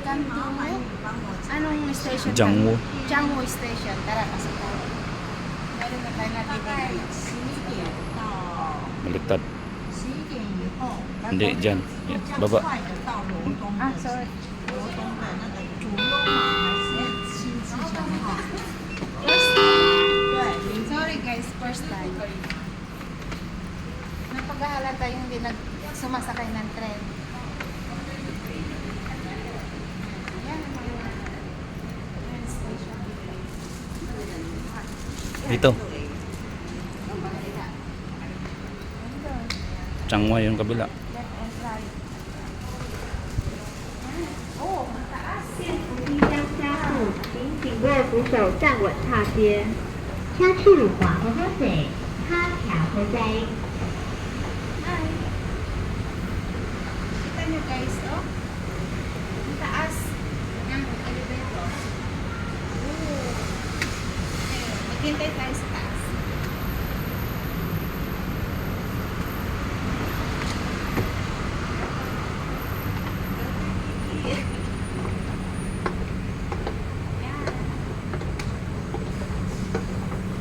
Welcome to anong station? Jiangwu. Jiangwu Station. Tara, pasok tayo. Meron na tayo nabibili. Baliktad. Hindi, dyan. Yan, baba. Ah, sorry. Sorry guys, first time. Napaghahalata yung hindi sumasakay ng tren. Yan, yan, station. Dito. Changwa yung kabila. Left and right. Oh, mataas. 即将加速，请紧握扶手站稳踏阶。车速滑好好勢，卡條好仔。 Hi. Kita nyo guys, oh. Ang taas ng elevator. Oh. Okay, maghintay tayo sa taas.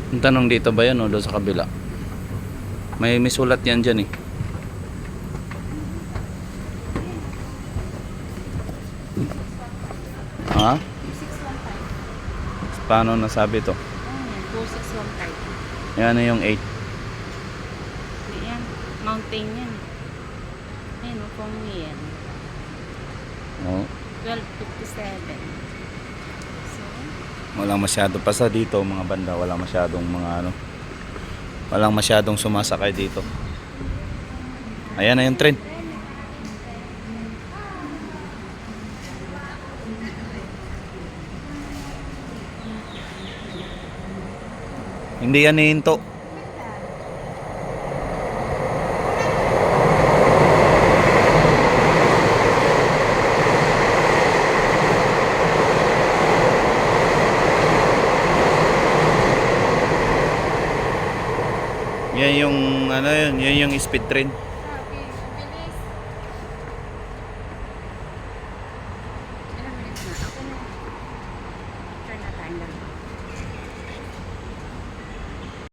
Yung tanong dito ba yan o doon sa kabila? May sulat yan dyan eh. Ha? 2615. Paano nasabi to? Oh, yan. 2615. Yan na yung 8. Yan. Mountain yan. Ayun, kung yan. Oh. 1257. So, Walang masyado pa sa dito mga banda. Walang masyadong mga ano. Walang masyadong sumasakay dito. Ayan na yung train. Hindi yan hihinto. Yan yung ano yun yung speed train.